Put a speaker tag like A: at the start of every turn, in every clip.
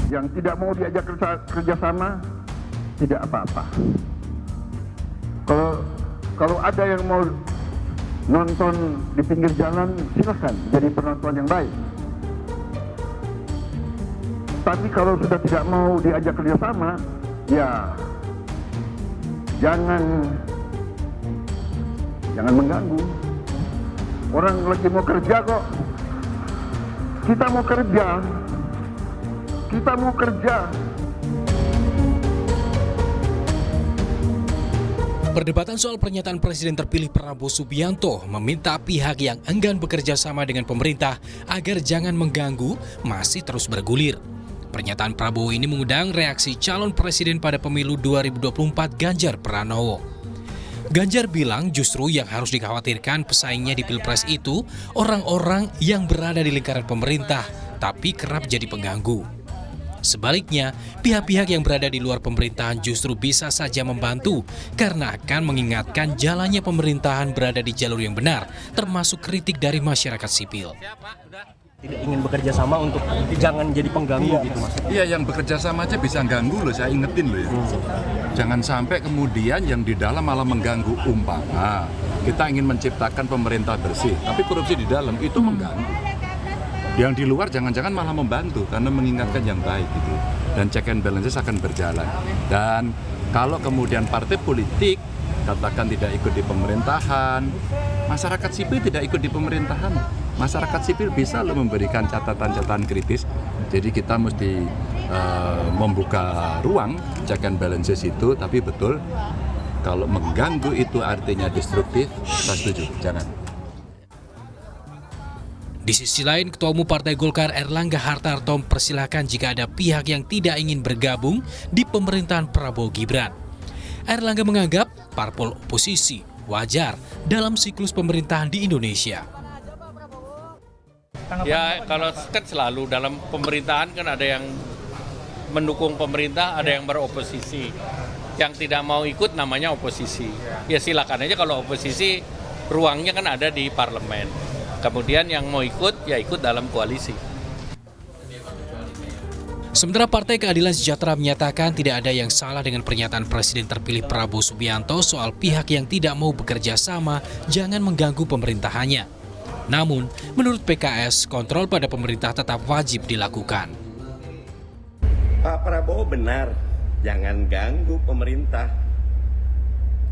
A: yang tidak mau diajak kerjasama tidak apa-apa. Kalau ada yang mau nonton di pinggir jalan, silakan jadi penonton yang baik. Tapi kalau sudah tidak mau diajak kerjasama, ya jangan mengganggu. Orang lagi mau kerja kok. Kita mau kerja.
B: Perdebatan soal pernyataan Presiden terpilih Prabowo Subianto meminta pihak yang enggan bekerja sama dengan pemerintah agar jangan mengganggu masih terus bergulir. Pernyataan Prabowo ini mengundang reaksi calon presiden pada pemilu 2024 Ganjar Pranowo. Ganjar bilang justru yang harus dikhawatirkan pesaingnya di Pilpres itu orang-orang yang berada di lingkaran pemerintah tapi kerap jadi pengganggu. Sebaliknya, pihak-pihak yang berada di luar pemerintahan justru bisa saja membantu karena akan mengingatkan jalannya pemerintahan berada di jalur yang benar, termasuk kritik dari masyarakat sipil.
C: Tidak ingin bekerja sama untuk jangan jadi pengganggu gitu mas.
D: Iya, yang bekerja sama aja bisa ganggu loh, saya ingetin loh ya. Jangan sampai kemudian yang di dalam malah mengganggu. Umpama kita ingin menciptakan pemerintah bersih, tapi korupsi di dalam itu mengganggu. Yang di luar jangan-jangan malah membantu karena mengingatkan yang baik gitu. Dan check and balances akan berjalan. Dan kalau kemudian partai politik katakan tidak ikut di pemerintahan, masyarakat sipil tidak ikut di pemerintahan. Masyarakat sipil bisa loh memberikan catatan-catatan kritis. Jadi kita mesti membuka ruang check and balances itu, tapi betul kalau mengganggu itu artinya destruktif, saya setuju, jangan.
B: Di sisi lain, Ketua Umum Partai Golkar Erlangga Hartarto mempersilahkan jika ada pihak yang tidak ingin bergabung di pemerintahan Prabowo Gibran. Erlangga menganggap parpol oposisi wajar dalam siklus pemerintahan di Indonesia.
E: Ya kalau kan selalu dalam pemerintahan kan ada yang mendukung pemerintah, ada yang beroposisi. Yang tidak mau ikut namanya oposisi. Ya silakan aja, kalau oposisi ruangnya kan ada di parlemen. Kemudian yang mau ikut, ya ikut dalam koalisi.
B: Sementara Partai Keadilan Sejahtera menyatakan tidak ada yang salah dengan pernyataan Presiden terpilih Prabowo Subianto soal pihak yang tidak mau bekerja sama jangan mengganggu pemerintahannya. Namun, menurut PKS, kontrol pada pemerintah tetap wajib dilakukan.
F: Pak Prabowo benar, jangan ganggu pemerintah.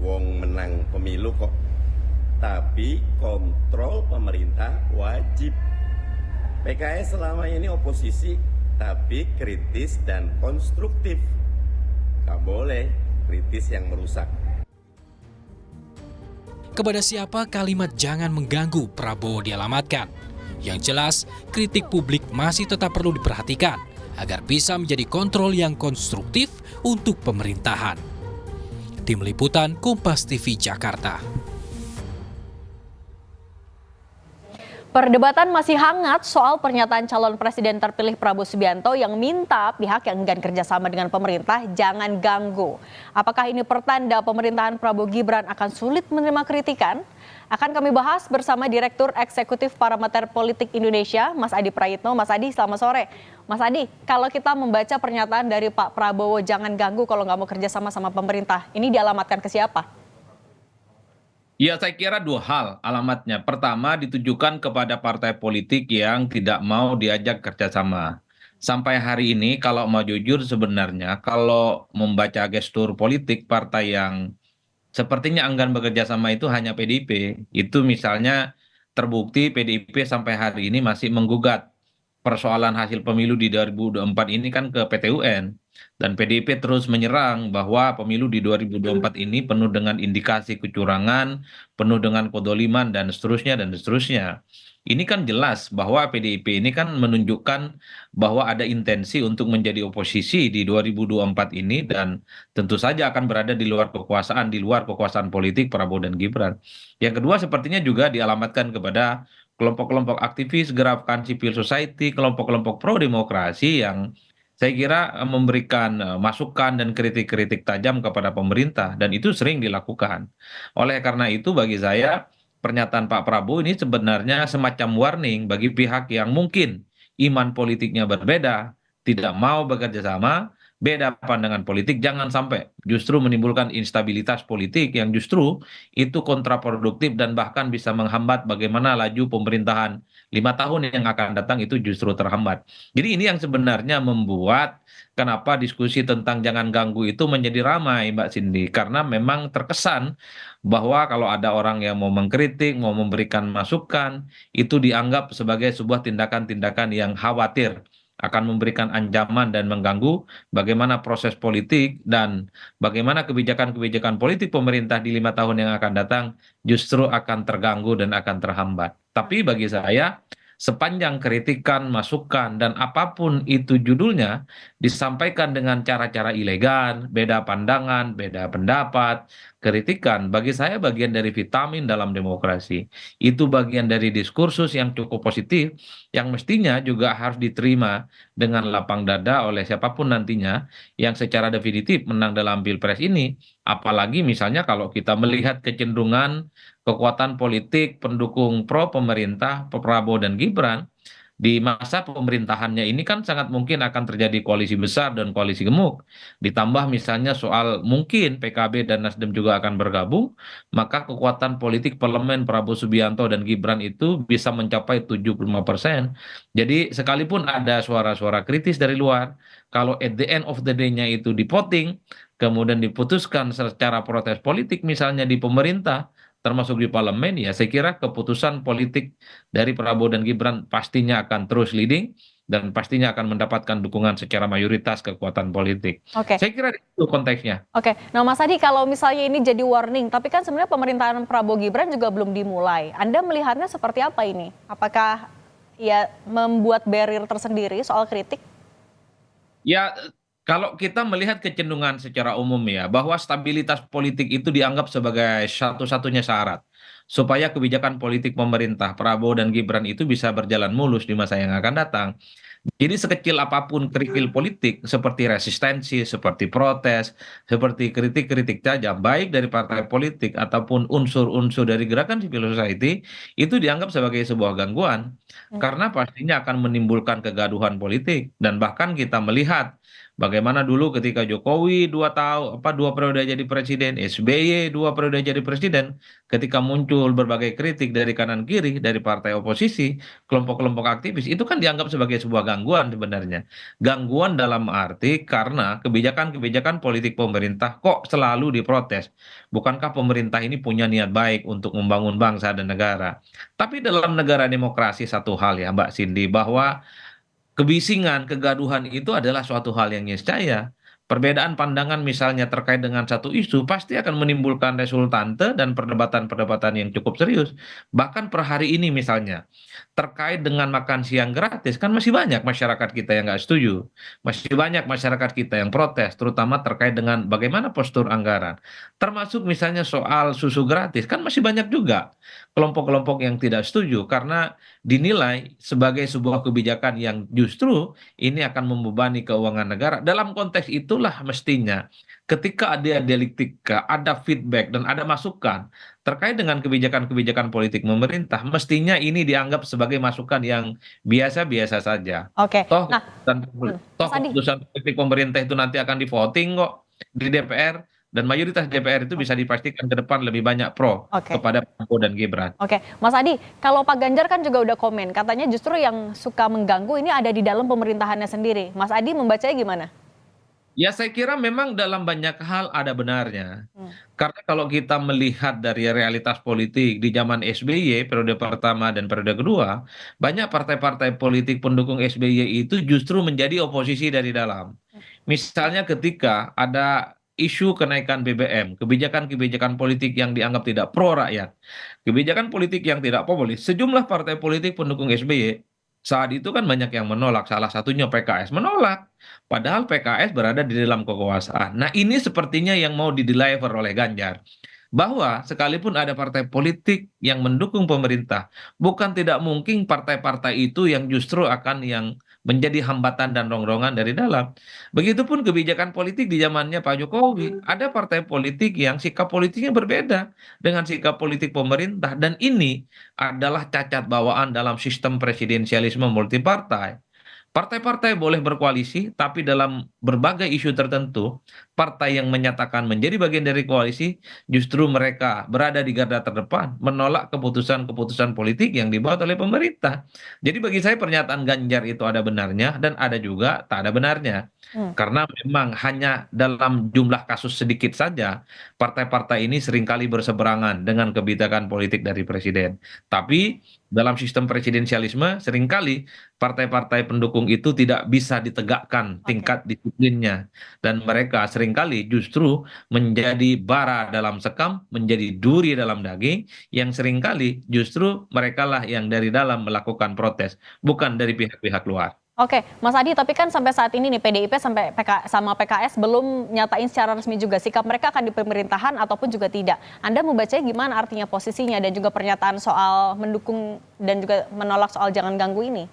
F: Wong menang pemilu kok. Tapi kontrol pemerintah wajib. PKS selama ini oposisi, tapi kritis dan konstruktif. Gak boleh kritis yang merusak.
B: Kepada siapa kalimat jangan mengganggu Prabowo dialamatkan? Yang jelas, kritik publik masih tetap perlu diperhatikan agar bisa menjadi kontrol yang konstruktif untuk pemerintahan. Tim Liputan Kompas TV Jakarta.
G: Perdebatan masih hangat soal pernyataan calon presiden terpilih Prabowo Subianto yang minta pihak yang enggan kerjasama dengan pemerintah jangan ganggu. Apakah ini pertanda pemerintahan Prabowo Gibran akan sulit menerima kritikan? Akan kami bahas bersama Direktur Eksekutif Parameter Politik Indonesia, Mas Adi Prayitno. Mas Adi, selamat sore. Mas Adi, kalau kita membaca pernyataan dari Pak Prabowo jangan ganggu kalau nggak mau kerjasama sama pemerintah, ini dialamatkan ke siapa?
H: Ya, saya kira dua hal alamatnya. Pertama, ditujukan kepada partai politik yang tidak mau diajak kerjasama. Sampai hari ini, kalau mau jujur sebenarnya, kalau membaca gestur politik partai yang sepertinya enggan bekerja sama itu hanya PDIP. Itu misalnya terbukti PDIP sampai hari ini masih menggugat persoalan hasil pemilu di 2024 ini kan ke PT UN. Dan PDIP terus menyerang bahwa pemilu di 2024 ini penuh dengan indikasi kecurangan, penuh dengan kedoliman, dan seterusnya, dan seterusnya. Ini kan jelas bahwa PDIP ini kan menunjukkan bahwa ada intensi untuk menjadi oposisi di 2024 ini dan tentu saja akan berada di luar kekuasaan politik Prabowo dan Gibran. Yang kedua sepertinya juga dialamatkan kepada kelompok-kelompok aktivis, gerakan civil society, kelompok-kelompok pro-demokrasi yang saya kira memberikan masukan dan kritik-kritik tajam kepada pemerintah dan itu sering dilakukan. Oleh karena itu bagi saya pernyataan Pak Prabowo ini sebenarnya semacam warning bagi pihak yang mungkin iman politiknya berbeda tidak mau bekerja sama, beda pandangan politik, jangan sampai justru menimbulkan instabilitas politik yang justru itu kontraproduktif dan bahkan bisa menghambat bagaimana laju pemerintahan 5 tahun yang akan datang itu justru terhambat. Jadi ini yang sebenarnya membuat kenapa diskusi tentang jangan ganggu itu menjadi ramai, Mbak Cindy, karena memang terkesan bahwa kalau ada orang yang mau mengkritik, mau memberikan masukan, itu dianggap sebagai sebuah tindakan-tindakan yang khawatir akan memberikan ancaman dan mengganggu bagaimana proses politik dan bagaimana kebijakan-kebijakan politik pemerintah di 5 tahun yang akan datang justru akan terganggu dan akan terhambat. Tapi bagi saya, sepanjang kritikan, masukan, dan apapun itu judulnya disampaikan dengan cara-cara elegan, beda pandangan, beda pendapat, kritikan, bagi saya bagian dari vitamin dalam demokrasi. Itu bagian dari diskursus yang cukup positif, yang mestinya juga harus diterima dengan lapang dada oleh siapapun nantinya yang secara definitif menang dalam Pilpres ini. Apalagi misalnya kalau kita melihat kecenderungan kekuatan politik pendukung pro pemerintah, Prabowo dan Gibran, di masa pemerintahannya ini kan sangat mungkin akan terjadi koalisi besar dan koalisi gemuk. Ditambah misalnya soal mungkin PKB dan Nasdem juga akan bergabung, maka kekuatan politik parlemen Prabowo Subianto dan Gibran itu bisa mencapai 75%. Jadi sekalipun ada suara-suara kritis dari luar, kalau at the end of the day-nya itu di-voting, kemudian diputuskan secara protes politik misalnya di pemerintah, termasuk di parlemen, ya saya kira keputusan politik dari Prabowo dan Gibran pastinya akan terus leading dan pastinya akan mendapatkan dukungan secara mayoritas kekuatan politik.
G: Oke.
H: Saya kira itu konteksnya.
G: Oke, nah Mas Adi, kalau misalnya ini jadi warning, tapi kan sebenarnya pemerintahan Prabowo Gibran juga belum dimulai. Anda melihatnya seperti apa ini? Apakah ya membuat barrier tersendiri soal kritik?
H: Ya, kalau kita melihat kecenderungan secara umum ya, bahwa stabilitas politik itu dianggap sebagai satu-satunya syarat supaya kebijakan politik pemerintah Prabowo dan Gibran itu bisa berjalan mulus di masa yang akan datang. Jadi sekecil apapun kerikil politik seperti resistensi, seperti protes, seperti kritik-kritik tajam, baik dari partai politik ataupun unsur-unsur dari gerakan civil society, itu dianggap sebagai sebuah gangguan. Karena pastinya akan menimbulkan kegaduhan politik. Dan bahkan kita melihat bagaimana dulu ketika Jokowi 2 tahun, 2 periode jadi presiden, SBY 2 periode jadi presiden, ketika muncul berbagai kritik dari kanan kiri, dari partai oposisi, kelompok-kelompok aktivis, itu kan dianggap sebagai sebuah gangguan sebenarnya. Gangguan dalam arti karena kebijakan-kebijakan politik pemerintah kok selalu diprotes. Bukankah pemerintah ini punya niat baik untuk membangun bangsa dan negara? Tapi dalam negara demokrasi satu hal ya Mbak Cindy, bahwa kebisingan, kegaduhan itu adalah suatu hal yang niscaya. Perbedaan pandangan misalnya terkait dengan satu isu pasti akan menimbulkan resultante dan perdebatan-perdebatan yang cukup serius. Bahkan per hari ini misalnya, terkait dengan makan siang gratis, kan masih banyak masyarakat kita yang nggak setuju. Masih banyak masyarakat kita yang protes, terutama terkait dengan bagaimana postur anggaran. Termasuk misalnya soal susu gratis, kan masih banyak juga kelompok-kelompok yang tidak setuju karena dinilai sebagai sebuah kebijakan yang justru ini akan membebani keuangan negara. Dalam konteks itulah mestinya ketika ada dialektika, ada feedback dan ada masukan terkait dengan kebijakan-kebijakan politik pemerintah, mestinya ini dianggap sebagai masukan yang biasa-biasa saja.
G: Oke,
H: Toh,
G: nah
H: toh
G: Mas Adi.
H: keputusan politik pemerintah itu nanti akan di voting kok di DPR dan mayoritas DPR itu bisa dipastikan ke depan lebih banyak pro
G: Oke.
H: kepada Prabowo dan Gibran.
G: Oke, Mas Adi, kalau Pak Ganjar kan juga udah komen, katanya justru yang suka mengganggu ini ada di dalam pemerintahannya sendiri. Mas Adi membacanya gimana?
H: Ya saya kira memang dalam banyak hal ada benarnya. Karena kalau kita melihat dari realitas politik di zaman SBY periode pertama dan periode kedua, banyak partai-partai politik pendukung SBY itu justru menjadi oposisi dari dalam. Misalnya ketika ada isu kenaikan BBM, kebijakan-kebijakan politik yang dianggap tidak pro rakyat, kebijakan politik yang tidak populis, sejumlah partai politik pendukung SBY saat itu kan banyak yang menolak, salah satunya PKS menolak. Padahal PKS berada di dalam kekuasaan. Nah ini sepertinya yang mau di-deliver oleh Ganjar. Bahwa sekalipun ada partai politik yang mendukung pemerintah, bukan tidak mungkin partai-partai itu yang justru akan yang menjadi hambatan dan rongrongan dari dalam. Begitupun kebijakan politik di zamannya Pak Jokowi. Ada partai politik yang sikap politiknya berbeda dengan sikap politik pemerintah. Dan ini adalah cacat bawaan dalam sistem presidensialisme multipartai. Partai-partai boleh berkoalisi, tapi dalam berbagai isu tertentu, partai yang menyatakan menjadi bagian dari koalisi, justru mereka berada di garda terdepan, menolak keputusan-keputusan politik yang dibuat oleh pemerintah. Jadi bagi saya pernyataan Ganjar itu ada benarnya, dan ada juga tak ada benarnya. Karena memang hanya dalam jumlah kasus sedikit saja, partai-partai ini seringkali berseberangan dengan kebijakan politik dari presiden. Tapi dalam sistem presidensialisme, seringkali partai-partai pendukung itu tidak bisa ditegakkan tingkat disiplinnya. Dan mereka seringkali justru menjadi bara dalam sekam, menjadi duri dalam daging, yang seringkali justru merekalah yang dari dalam melakukan protes, bukan dari pihak-pihak luar.
G: Oke, Mas Adi, tapi kan sampai saat ini nih PDIP sampai sama PKS belum nyatain secara resmi juga sikap mereka akan di pemerintahan ataupun juga tidak. Anda membacanya gimana artinya posisinya dan juga pernyataan soal mendukung dan juga menolak soal jangan ganggu ini?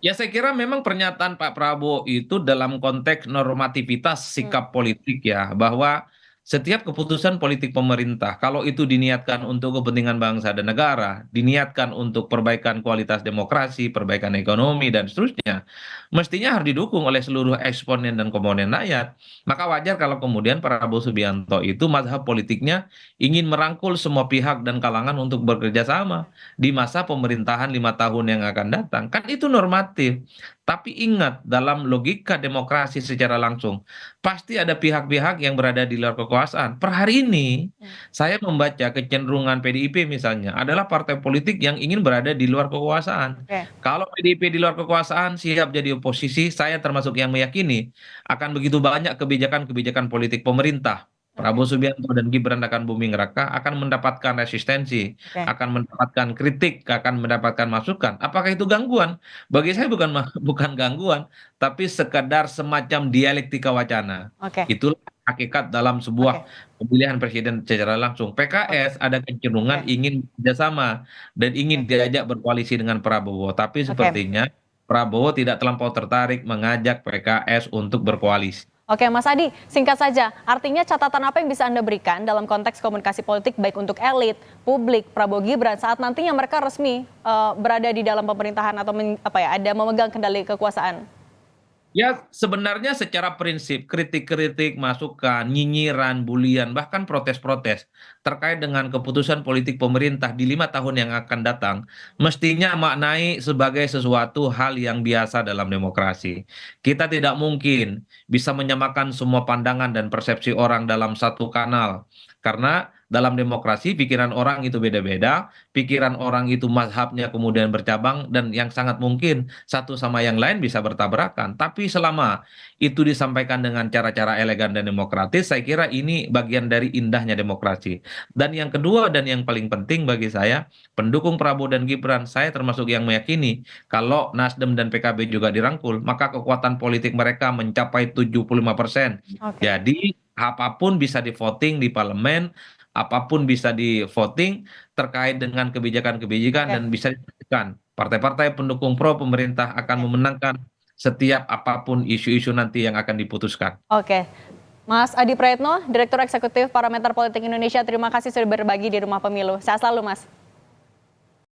H: Ya saya kira memang pernyataan Pak Prabowo itu dalam konteks normativitas sikap politik ya, bahwa setiap keputusan politik pemerintah, kalau itu diniatkan untuk kepentingan bangsa dan negara, diniatkan untuk perbaikan kualitas demokrasi, perbaikan ekonomi, dan seterusnya, mestinya harus didukung oleh seluruh eksponen dan komponen rakyat. Maka wajar kalau kemudian Prabowo Subianto itu mazhab politiknya ingin merangkul semua pihak dan kalangan untuk bekerja sama di masa pemerintahan 5 tahun yang akan datang. Kan itu normatif. Tapi ingat, dalam logika demokrasi secara langsung, pasti ada pihak-pihak yang berada di luar kekuasaan. Per hari ini, saya membaca kecenderungan PDIP misalnya adalah partai politik yang ingin berada di luar kekuasaan.
G: Oke.
H: Kalau PDIP di luar kekuasaan siap jadi oposisi, saya termasuk yang meyakini akan begitu banyak kebijakan-kebijakan politik pemerintah. Prabowo Subianto dan Gibran akan booming raka, akan mendapatkan resistensi,
G: Oke.
H: akan mendapatkan kritik, akan mendapatkan masukan. Apakah itu gangguan? Bagi saya bukan bukan gangguan, tapi sekedar semacam dialektika wacana.
G: Oke.
H: Itulah hakikat dalam sebuah pemilihan presiden secara langsung. PKS ada kecenderungan ingin kerjasama dan ingin diajak berkoalisi dengan Prabowo, tapi sepertinya Prabowo tidak terlampau tertarik mengajak PKS untuk berkoalisi.
G: Oke, Mas Adi, singkat saja, artinya catatan apa yang bisa Anda berikan dalam konteks komunikasi politik baik untuk elit, publik, Prabowo Gibran saat nantinya mereka resmi berada di dalam pemerintahan atau ada memegang kendali kekuasaan?
H: Ya, sebenarnya secara prinsip kritik-kritik, masukan, nyinyiran, bulian, bahkan protes-protes terkait dengan keputusan politik pemerintah di 5 tahun yang akan datang, mestinya maknai sebagai sesuatu hal yang biasa dalam demokrasi. Kita tidak mungkin bisa menyamakan semua pandangan dan persepsi orang dalam satu kanal. Karena dalam demokrasi pikiran orang itu beda-beda, pikiran orang itu mazhabnya kemudian bercabang, dan yang sangat mungkin satu sama yang lain bisa bertabrakan. Tapi selama itu disampaikan dengan cara-cara elegan dan demokratis, saya kira ini bagian dari indahnya demokrasi. Dan yang kedua dan yang paling penting bagi saya, pendukung Prabowo dan Gibran, saya termasuk yang meyakini kalau Nasdem dan PKB juga dirangkul, maka kekuatan politik mereka mencapai 75%.
G: Oke.
H: Jadi apapun bisa di voting di parlemen, apapun bisa di voting terkait dengan kebijakan-kebijakan, dan bisa dipastikan partai-partai pendukung pro pemerintah akan memenangkan setiap apapun isu-isu nanti yang akan diputuskan.
G: Oke. Mas Adi Praetno, Direktur Eksekutif Parameter Politik Indonesia, terima kasih sudah berbagi di Rumah Pemilu. Sehat selalu, Mas.